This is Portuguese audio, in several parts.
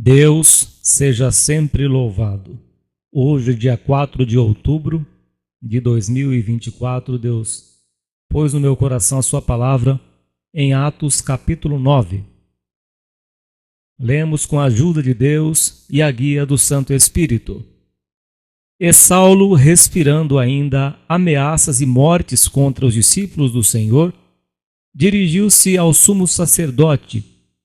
Deus seja sempre louvado. Hoje, dia 4 de outubro de 2024, Deus pôs no meu coração a sua palavra em Atos capítulo 9. Lemos com a ajuda de Deus e a guia do Santo Espírito. E Saulo, respirando ainda ameaças e mortes contra os discípulos do Senhor, dirigiu-se ao sumo sacerdote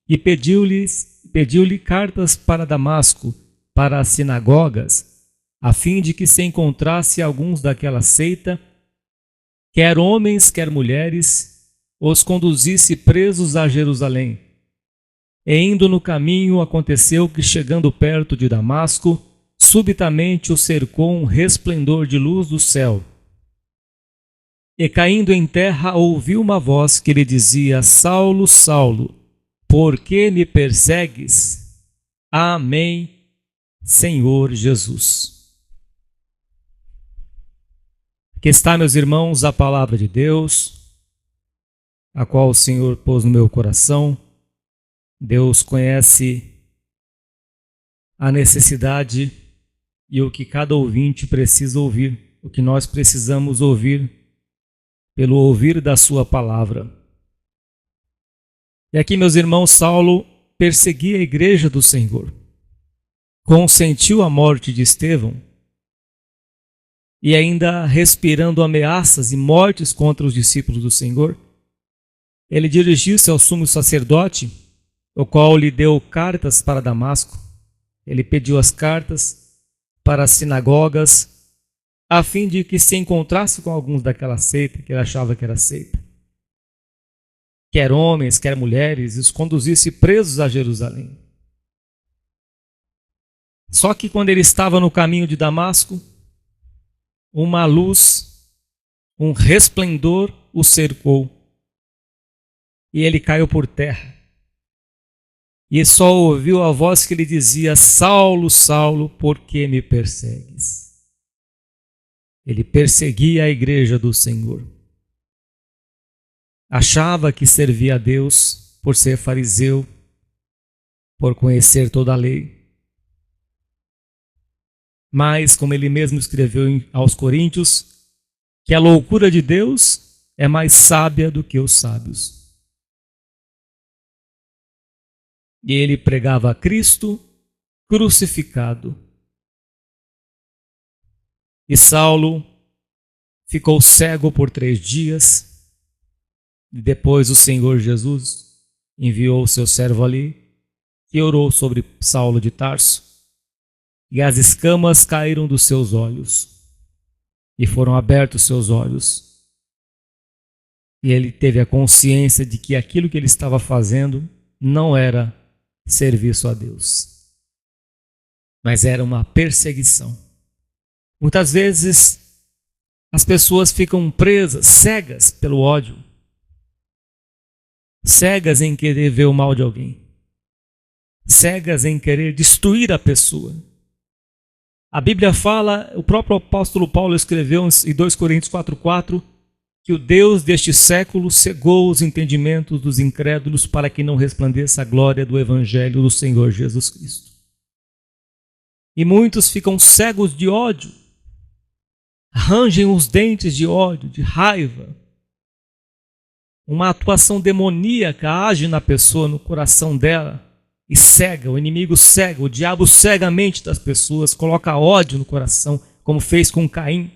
e pediu-lhe cartas para Damasco, para as sinagogas, a fim de que se encontrasse alguns daquela seita, quer homens, quer mulheres, os conduzisse presos a Jerusalém. E indo no caminho, aconteceu que, chegando perto de Damasco, subitamente o cercou um resplendor de luz do céu. E caindo em terra, ouviu uma voz que lhe dizia: Saulo, Saulo, por que me persegues? Amém, Senhor Jesus. Aqui está, meus irmãos, a palavra de Deus, a qual o Senhor pôs no meu coração. Deus conhece a necessidade e o que cada ouvinte precisa ouvir, o que nós precisamos ouvir pelo ouvir da sua palavra. E aqui, meus irmãos, Saulo perseguia a igreja do Senhor, consentiu a morte de Estevão e ainda respirando ameaças e mortes contra os discípulos do Senhor, ele dirigiu-se ao sumo sacerdote, o qual lhe deu cartas para Damasco. Ele pediu as cartas para as sinagogas, a fim de que se encontrasse com alguns daquela seita, que ele achava que era seita. Quer homens, quer mulheres, e os conduzisse presos a Jerusalém. Só que quando ele estava no caminho de Damasco, uma luz, um resplendor o cercou, e ele caiu por terra. E só ouviu a voz que lhe dizia: Saulo, Saulo, por que me persegues? Ele perseguia a igreja do Senhor. Achava que servia a Deus por ser fariseu, por conhecer toda a lei. Mas, como ele mesmo escreveu aos Coríntios, que a loucura de Deus é mais sábia do que os sábios. E ele pregava a Cristo crucificado. E Saulo ficou cego por 3 dias. E depois o Senhor Jesus enviou o seu servo ali, que orou sobre Saulo de Tarso. E as escamas caíram dos seus olhos. E foram abertos seus olhos. E ele teve a consciência de que aquilo que ele estava fazendo não era serviço a Deus, mas era uma perseguição. Muitas vezes as pessoas ficam presas, cegas pelo ódio, cegas em querer ver o mal de alguém, cegas em querer destruir a pessoa. A Bíblia fala, o próprio apóstolo Paulo escreveu em 2 Coríntios 4:4, que o Deus deste século cegou os entendimentos dos incrédulos para que não resplandeça a glória do Evangelho do Senhor Jesus Cristo. E muitos ficam cegos de ódio, rangem os dentes de ódio, de raiva. Uma atuação demoníaca age na pessoa, no coração dela, e cega, o inimigo cega, o diabo cega a mente das pessoas, coloca ódio no coração, como fez com Caim.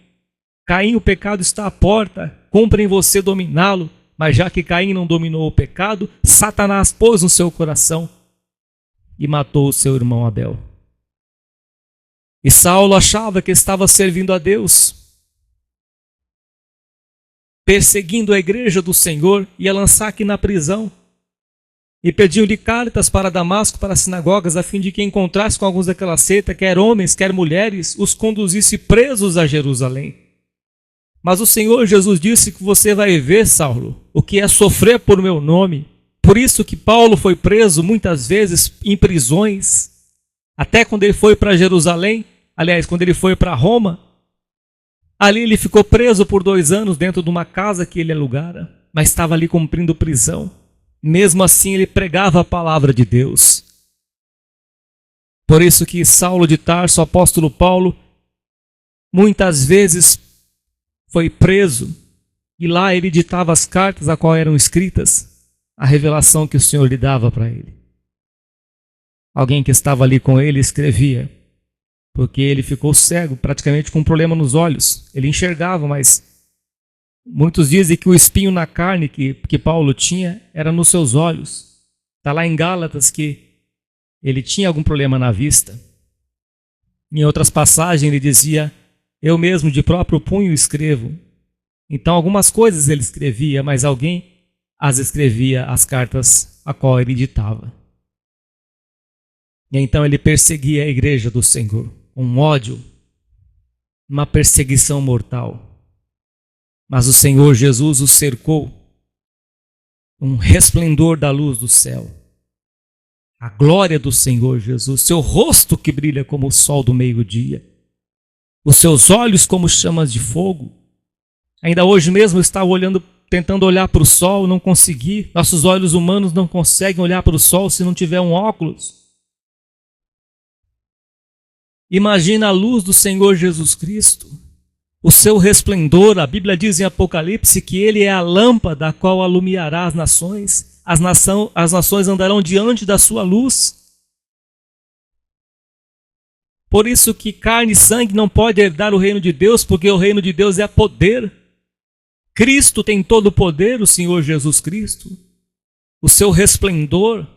Caim, o pecado está à porta, cumpre em você dominá-lo, mas já que Caim não dominou o pecado, Satanás pôs no seu coração e matou o seu irmão Abel. E Saulo achava que estava servindo a Deus, perseguindo a igreja do Senhor, ia lançar aqui na prisão. E pediu-lhe cartas para Damasco, para as sinagogas, a fim de que encontrasse com alguns daquela seita, quer homens, quer mulheres, os conduzisse presos a Jerusalém. Mas o Senhor Jesus disse que você vai ver, Saulo, o que é sofrer por meu nome. Por isso que Paulo foi preso muitas vezes em prisões, até quando ele foi para Jerusalém, aliás, quando ele foi para Roma, ali ele ficou preso por 2 anos dentro de uma casa que ele alugara, mas estava ali cumprindo prisão. Mesmo assim ele pregava a palavra de Deus. Por isso que Saulo de Tarso, o apóstolo Paulo, muitas vezes foi preso e lá ele ditava as cartas a qual eram escritas a revelação que o Senhor lhe dava para ele. Alguém que estava ali com ele escrevia, porque ele ficou cego, praticamente com um problema nos olhos. Ele enxergava, mas muitos dizem que o espinho na carne que Paulo tinha era nos seus olhos. Está lá em Gálatas que ele tinha algum problema na vista. Em outras passagens ele dizia, eu mesmo de próprio punho escrevo. Então algumas coisas ele escrevia, mas alguém as escrevia as cartas a qual ele ditava. E então ele perseguia a igreja do Senhor, um ódio, uma perseguição mortal. Mas o Senhor Jesus o cercou, um resplendor da luz do céu. A glória do Senhor Jesus, seu rosto que brilha como o sol do meio-dia, os seus olhos como chamas de fogo. Ainda hoje mesmo eu estava olhando, tentando olhar para o sol, não consegui. Nossos olhos humanos não conseguem olhar para o sol se não tiver um óculos. Imagina a luz do Senhor Jesus Cristo, o seu resplendor. A Bíblia diz em Apocalipse que ele é a lâmpada a qual alumiará as nações. As nações andarão diante da sua luz. Por isso que carne e sangue não pode herdar o reino de Deus, porque o reino de Deus é poder. Cristo tem todo o poder, o Senhor Jesus Cristo. O seu resplendor,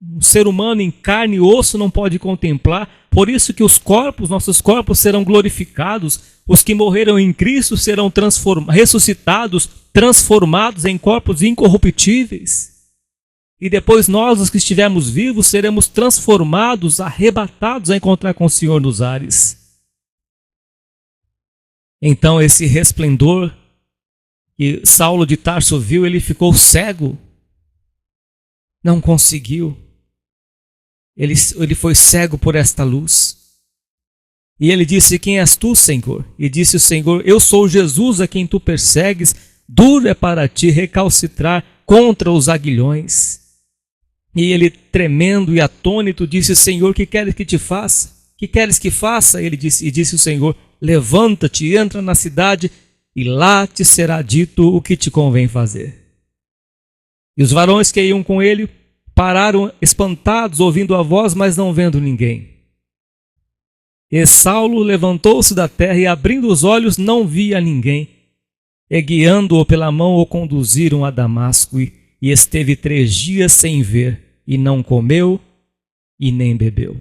um ser humano em carne e osso não pode contemplar. Por isso que os corpos, nossos corpos serão glorificados. Os que morreram em Cristo serão ressuscitados, transformados em corpos incorruptíveis. E depois nós, os que estivermos vivos, seremos transformados, arrebatados a encontrar com o Senhor nos ares. Então esse resplendor que Saulo de Tarso viu, ele ficou cego. Não conseguiu. Ele foi cego por esta luz. E ele disse, quem és tu, Senhor? E disse o Senhor, eu sou Jesus a quem tu persegues. Duro é para ti recalcitrar contra os aguilhões. E ele, tremendo e atônito, disse, Senhor, que queres que te faça? Que queres que faça? Ele disse, e disse o Senhor, levanta-te, entra na cidade, e lá te será dito o que te convém fazer. E os varões que iam com ele pararam espantados, ouvindo a voz, mas não vendo ninguém. E Saulo levantou-se da terra e, abrindo os olhos, não via ninguém. E guiando-o pela mão, o conduziram a Damasco, e esteve 3 dias sem ver, e não comeu e nem bebeu.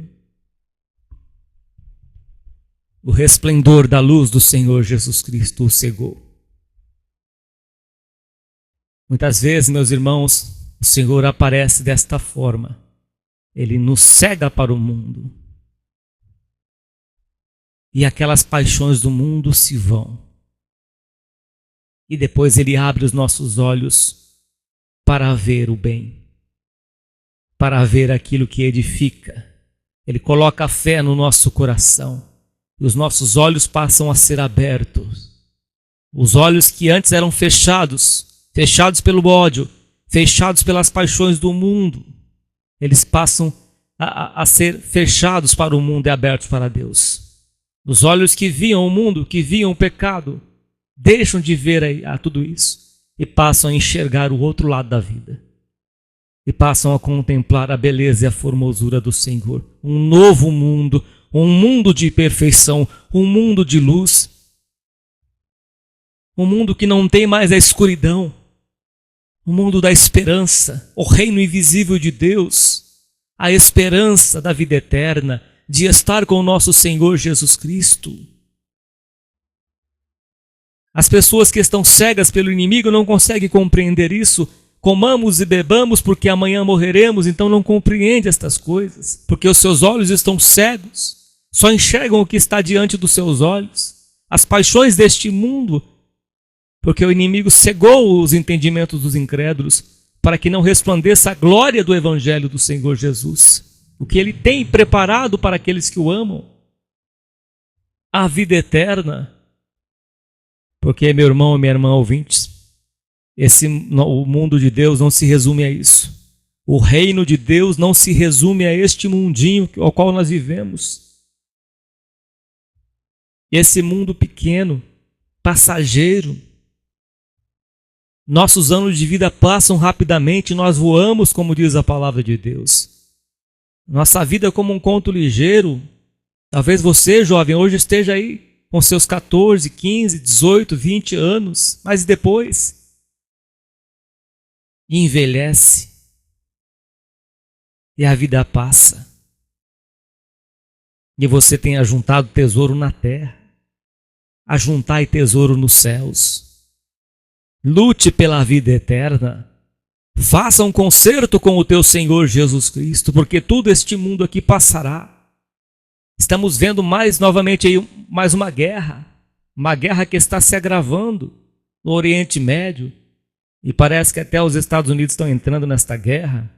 O resplendor da luz do Senhor Jesus Cristo o cegou. Muitas vezes, meus irmãos, o Senhor aparece desta forma. Ele nos cega para o mundo. E aquelas paixões do mundo se vão. E depois Ele abre os nossos olhos para ver o bem, para ver aquilo que edifica. Ele coloca a fé no nosso coração. E os nossos olhos passam a ser abertos. Os olhos que antes eram fechados pelo ódio, fechados pelas paixões do mundo, eles passam a ser fechados para o mundo e abertos para Deus. Os olhos que viam o mundo, que viam o pecado, deixam de ver a tudo isso e passam a enxergar o outro lado da vida. E passam a contemplar a beleza e a formosura do Senhor. Um novo mundo, um mundo de perfeição, um mundo de luz. Um mundo que não tem mais a escuridão. O mundo da esperança, o reino invisível de Deus, a esperança da vida eterna, de estar com o nosso Senhor Jesus Cristo. As pessoas que estão cegas pelo inimigo não conseguem compreender isso. Comamos e bebamos porque amanhã morreremos, então não compreende estas coisas, porque os seus olhos estão cegos, só enxergam o que está diante dos seus olhos, as paixões deste mundo, porque o inimigo cegou os entendimentos dos incrédulos para que não resplandeça a glória do Evangelho do Senhor Jesus, o que Ele tem preparado para aqueles que o amam, a vida eterna. Porque, meu irmão e minha irmã ouvintes, o mundo de Deus não se resume a isso. O reino de Deus não se resume a este mundinho ao qual nós vivemos. Esse mundo pequeno, passageiro. Nossos anos de vida passam rapidamente, nós voamos, como diz a palavra de Deus. Nossa vida é como um conto ligeiro. Talvez você, jovem, hoje esteja aí com seus 14, 15, 18, 20 anos, mas depois envelhece e a vida passa. E você tem ajuntado tesouro na terra, ajuntai tesouro nos céus. Lute pela vida eterna. Faça um concerto com o teu Senhor Jesus Cristo, porque tudo este mundo aqui passará. Estamos vendo novamente aí mais uma guerra que está se agravando no Oriente Médio, e parece que até os Estados Unidos estão entrando nesta guerra.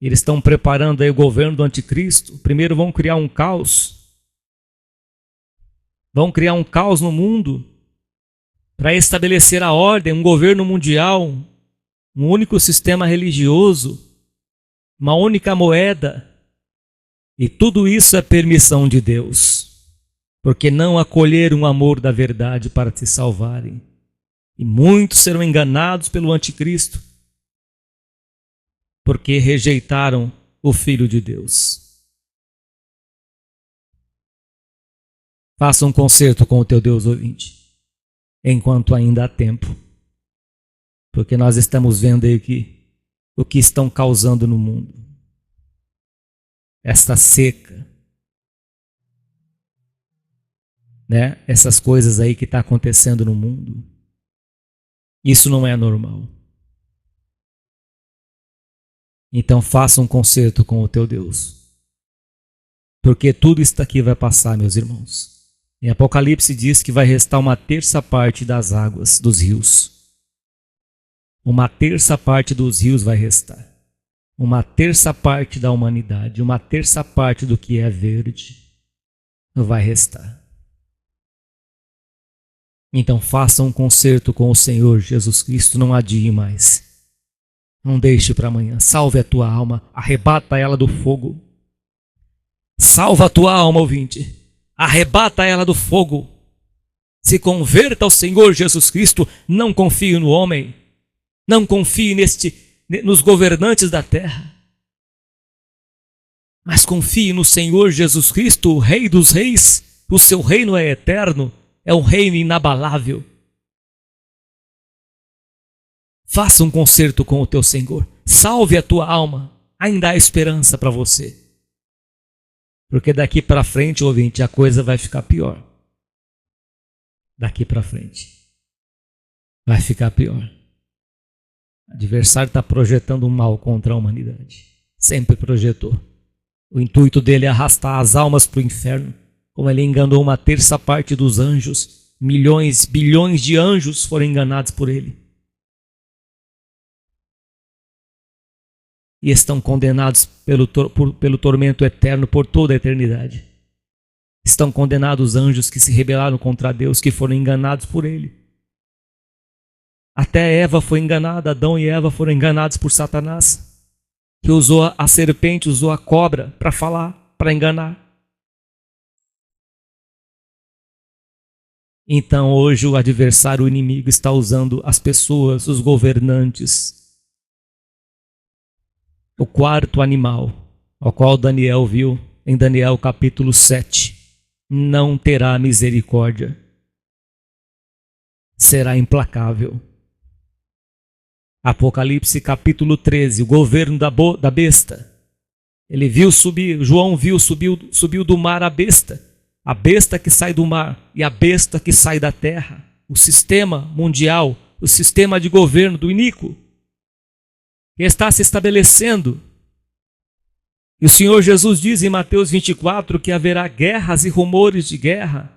Eles estão preparando aí o governo do anticristo. Primeiro vão criar um caos. Vão criar um caos no mundo para estabelecer a ordem, um governo mundial, um único sistema religioso, uma única moeda. E tudo isso é permissão de Deus, porque não acolheram o amor da verdade para se salvarem. E muitos serão enganados pelo anticristo, porque rejeitaram o Filho de Deus. Faça um concerto com o teu Deus, ouvinte, enquanto ainda há tempo, porque nós estamos vendo aí o que estão causando no mundo. Esta seca, né? Essas coisas aí que estão acontecendo no mundo, isso não é normal. Então faça um concerto com o teu Deus, porque tudo isso aqui vai passar, meus irmãos. Em Apocalipse diz que vai restar 1/3 das águas dos rios. 1/3 dos rios vai restar. 1/3 da humanidade, 1/3 do que é verde vai restar. Então faça um concerto com o Senhor Jesus Cristo, não adie mais. Não deixe para amanhã. Salve a tua alma, arrebata ela do fogo. Salva a tua alma, ouvinte. Arrebata ela do fogo. Se converta ao Senhor Jesus Cristo. Não confie no homem. Não confie nos governantes da terra. Mas confie no Senhor Jesus Cristo, o Rei dos Reis. O seu reino é eterno. É um reino inabalável. Faça um concerto com o teu Senhor. Salve a tua alma. Ainda há esperança para você. Porque daqui para frente, ouvinte, a coisa vai ficar pior. Daqui para frente. Vai ficar pior. O adversário está projetando um mal contra a humanidade. Sempre projetou. O intuito dele é arrastar as almas para o inferno. Como ele enganou 1/3 dos anjos. Milhões, bilhões de anjos foram enganados por ele. E estão condenados pelo tormento eterno por toda a eternidade. Estão condenados os anjos que se rebelaram contra Deus, que foram enganados por ele. Até Eva foi enganada, Adão e Eva foram enganados por Satanás, que usou a serpente, usou a cobra para falar, para enganar. Então hoje o adversário, o inimigo, está usando as pessoas, os governantes. O quarto animal, ao qual Daniel viu em Daniel capítulo 7, não terá misericórdia, será implacável. Apocalipse capítulo 13, o governo da besta. Ele viu subir, João viu, subiu do mar a besta que sai do mar e a besta que sai da terra. O sistema mundial, o sistema de governo do iníquo, que está se estabelecendo. E o Senhor Jesus diz em Mateus 24 que haverá guerras e rumores de guerra.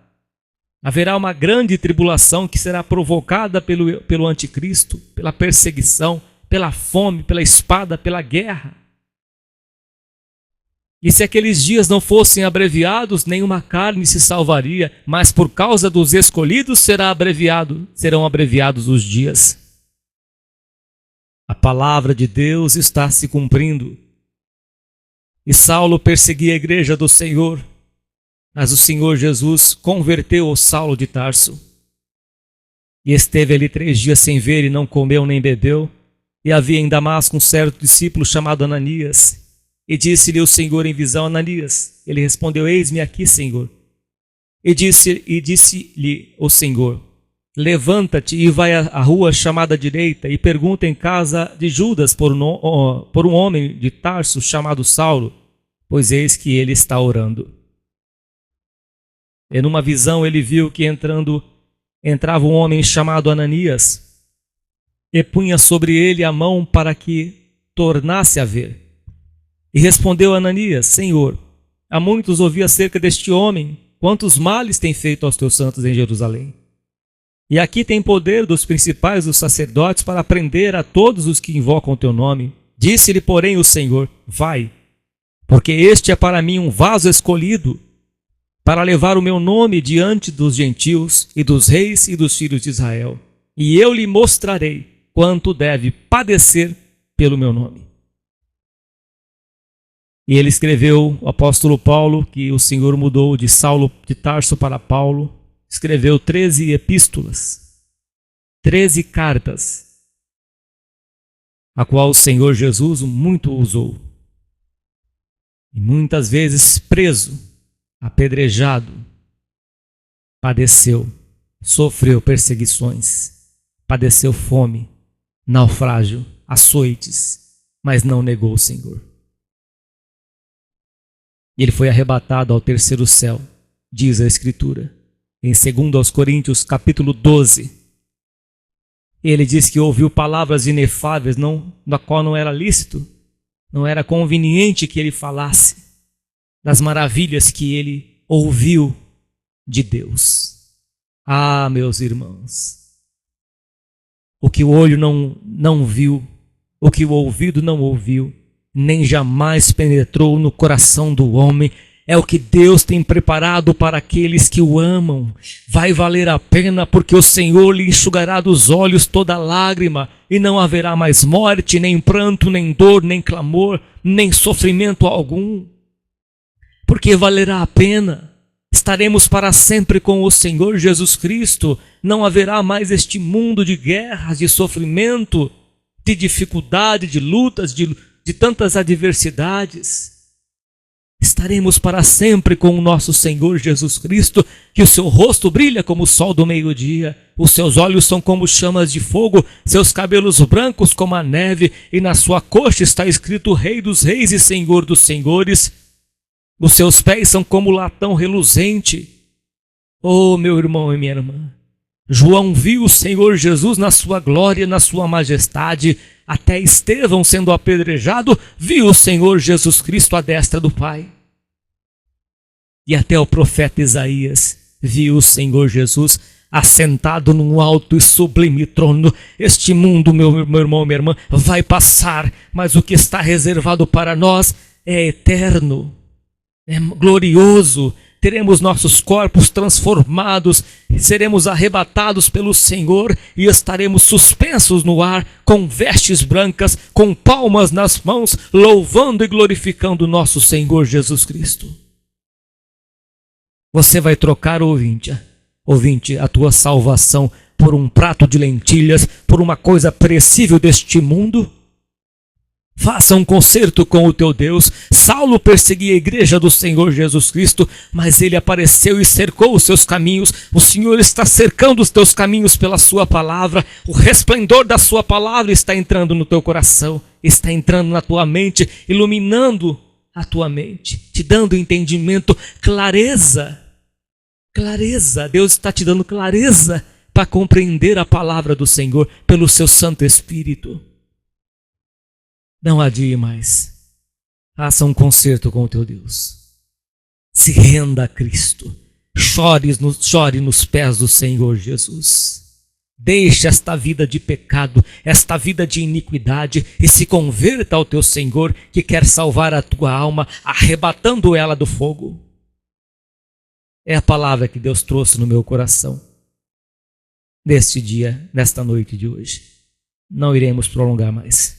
Haverá uma grande tribulação que será provocada pelo anticristo, pela perseguição, pela fome, pela espada, pela guerra. E se aqueles dias não fossem abreviados, nenhuma carne se salvaria, mas por causa dos escolhidos serão abreviados os dias. A palavra de Deus está se cumprindo. E Saulo perseguia a igreja do Senhor, mas o Senhor Jesus converteu o Saulo de Tarso. E esteve ali 3 dias sem ver e não comeu nem bebeu. E havia em Damasco um certo discípulo chamado Ananias. E disse-lhe o Senhor em visão: Ananias. Ele respondeu: Eis-me aqui, Senhor. E disse-lhe o Senhor: Levanta-te e vai à rua chamada direita e pergunta em casa de Judas por um homem de Tarso chamado Saulo, pois eis que ele está orando. E numa visão ele viu que entrava um homem chamado Ananias e punha sobre ele a mão para que tornasse a ver. E respondeu Ananias: Senhor, há muitos ouvi acerca deste homem, quantos males tem feito aos teus santos em Jerusalém. E aqui tem poder dos principais dos sacerdotes para prender a todos os que invocam o teu nome. Disse-lhe, porém, o Senhor: Vai, porque este é para mim um vaso escolhido, para levar o meu nome diante dos gentios e dos reis e dos filhos de Israel. E eu lhe mostrarei quanto deve padecer pelo meu nome. E ele escreveu, o apóstolo Paulo, que o Senhor mudou de Saulo de Tarso para Paulo, escreveu 13 epístolas, 13 cartas, a qual o Senhor Jesus muito usou. E muitas vezes preso, apedrejado, padeceu, sofreu perseguições, padeceu fome, naufrágio, açoites, mas não negou o Senhor. E ele foi arrebatado ao 3º céu, diz a Escritura. Em 2 Coríntios, capítulo 12, ele diz que ouviu palavras inefáveis, na qual não era lícito, não era conveniente que ele falasse das maravilhas que ele ouviu de Deus. Ah, meus irmãos, o que o olho não viu, o que o ouvido não ouviu, nem jamais penetrou no coração do homem, é o que Deus tem preparado para aqueles que o amam. Vai valer a pena, porque o Senhor lhe enxugará dos olhos toda lágrima, e não haverá mais morte, nem pranto, nem dor, nem clamor, nem sofrimento algum. Porque valerá a pena. Estaremos para sempre com o Senhor Jesus Cristo. Não haverá mais este mundo de guerras, de sofrimento, de dificuldade, de lutas, de tantas adversidades. Estaremos para sempre com o nosso Senhor Jesus Cristo, que o seu rosto brilha como o sol do meio-dia, os seus olhos são como chamas de fogo, seus cabelos brancos como a neve, e na sua coxa está escrito Rei dos Reis e Senhor dos Senhores. Os seus pés são como latão reluzente. Oh, meu irmão e minha irmã, João viu o Senhor Jesus na sua glória, na sua majestade. Até Estevão, sendo apedrejado, viu o Senhor Jesus Cristo à destra do Pai. E até o profeta Isaías viu o Senhor Jesus assentado num alto e sublime trono. Este mundo, meu irmão, minha irmã, vai passar, mas o que está reservado para nós é eterno, é glorioso. Teremos nossos corpos transformados, seremos arrebatados pelo Senhor e estaremos suspensos no ar com vestes brancas, com palmas nas mãos, louvando e glorificando nosso Senhor Jesus Cristo. Você vai trocar, ouvinte, a tua salvação por um prato de lentilhas, por uma coisa perecível deste mundo? Faça um concerto com o teu Deus. Saulo perseguia a igreja do Senhor Jesus Cristo, mas ele apareceu e cercou os seus caminhos. O Senhor está cercando os teus caminhos pela sua palavra. O resplendor da sua palavra está entrando no teu coração, está entrando na tua mente, iluminando a tua mente, te dando entendimento, clareza. Clareza, Deus está te dando clareza para compreender a palavra do Senhor pelo seu Santo Espírito. Não adie mais. Faça um concerto com o teu Deus. Se renda a Cristo. Chore nos pés do Senhor Jesus. Deixe esta vida de pecado, esta vida de iniquidade e se converta ao teu Senhor, que quer salvar a tua alma, arrebatando ela do fogo. É a palavra que Deus trouxe no meu coração neste dia, nesta noite de hoje. não iremos prolongar mais.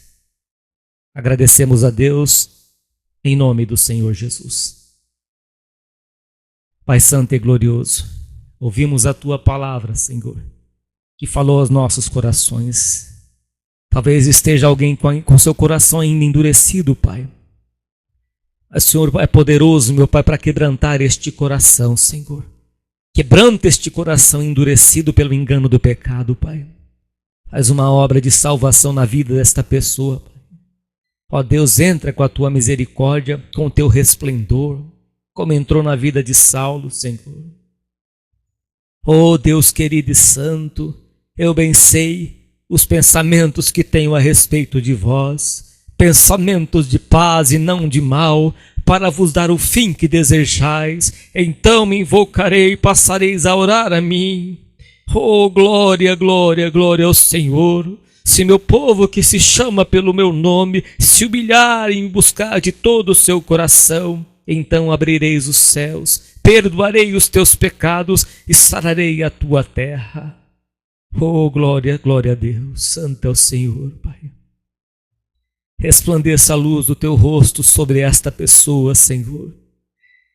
Agradecemos a Deus em nome do Senhor Jesus. Pai Santo e glorioso, ouvimos a Tua palavra, Senhor, que falou aos nossos corações. Talvez esteja alguém com seu coração ainda endurecido, Pai. Mas o Senhor é poderoso, meu Pai, para quebrantar este coração, Senhor. Quebranta este coração endurecido pelo engano do pecado, Pai. Faz uma obra de salvação na vida desta pessoa, Pai. Ó Deus, entra com a Tua misericórdia, com o Teu resplendor, como entrou na vida de Saulo, Senhor. Ó Deus querido e santo, eu bem sei os pensamentos que tenho a respeito de vós, pensamentos de paz e não de mal, para vos dar o fim que desejais. Então me invocarei e passareis a orar a mim. Oh, glória, glória, glória ao Senhor. Se meu povo que se chama pelo meu nome se humilhar e me buscar de todo o seu coração, então abrireis os céus, perdoarei os teus pecados e sararei a tua terra. Oh, glória, glória a Deus. Santo é o Senhor, Pai. Resplandeça a luz do teu rosto sobre esta pessoa, Senhor.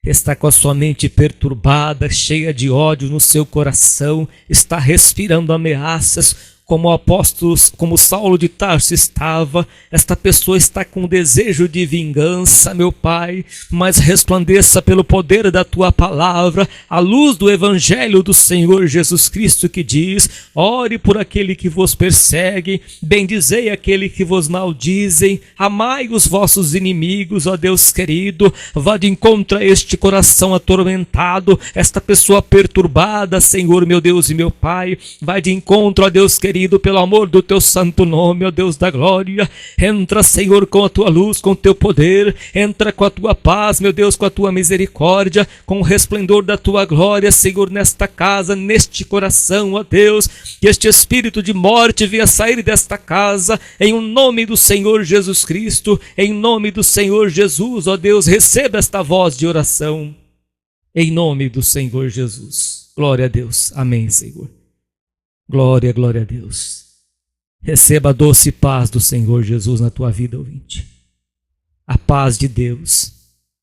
Está com a sua mente perturbada, cheia de ódio no seu coração, está respirando ameaças, como o apóstolo, como Saulo de Tarso estava. Esta pessoa está com desejo de vingança, meu Pai, mas resplandeça pelo poder da Tua palavra, a luz do Evangelho do Senhor Jesus Cristo, que diz: ore por aquele que vos persegue, bendizei aquele que vos maldizem, amai os vossos inimigos, ó Deus querido. Vá de encontro a este coração atormentado, esta pessoa perturbada, Senhor, meu Deus e meu Pai. Vai de encontro, ó Deus querido, pelo amor do teu santo nome, ó Deus da glória. Entra, Senhor, com a tua luz, com o teu poder. Entra com a tua paz, meu Deus, com a tua misericórdia, com o resplendor da tua glória, Senhor, nesta casa, neste coração, ó Deus. Que este espírito de morte venha sair desta casa, em o nome do Senhor Jesus Cristo, em nome do Senhor Jesus, ó Deus. Receba esta voz de oração, em nome do Senhor Jesus. Glória a Deus. Amém, Senhor. Glória, glória a Deus. Receba a doce paz do Senhor Jesus na tua vida, ouvinte. A paz de Deus,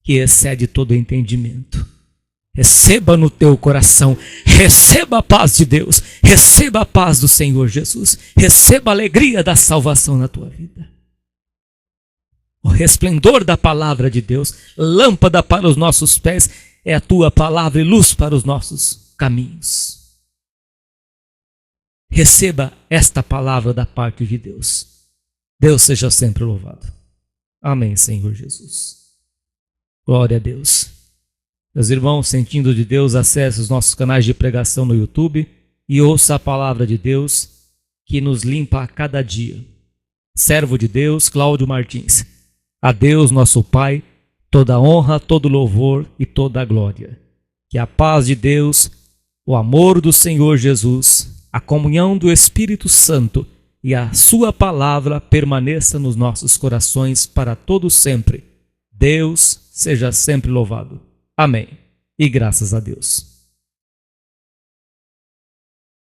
que excede todo entendimento. Receba no teu coração, receba a paz de Deus, receba a paz do Senhor Jesus, receba a alegria da salvação na tua vida. O resplendor da palavra de Deus, lâmpada para os nossos pés, é a tua palavra e luz para os nossos caminhos. Receba esta palavra da parte de Deus. Deus seja sempre louvado. Amém, Senhor Jesus. Glória a Deus. Meus irmãos, sentindo de Deus, acesse os nossos canais de pregação no YouTube e ouça a palavra de Deus que nos limpa a cada dia. Servo de Deus, Cláudio Martins. A Deus, nosso Pai, toda honra, todo louvor e toda a glória. Que a paz de Deus, o amor do Senhor Jesus, a comunhão do Espírito Santo e a sua palavra permaneça nos nossos corações para todo sempre. Deus seja sempre louvado. Amém. E graças a Deus.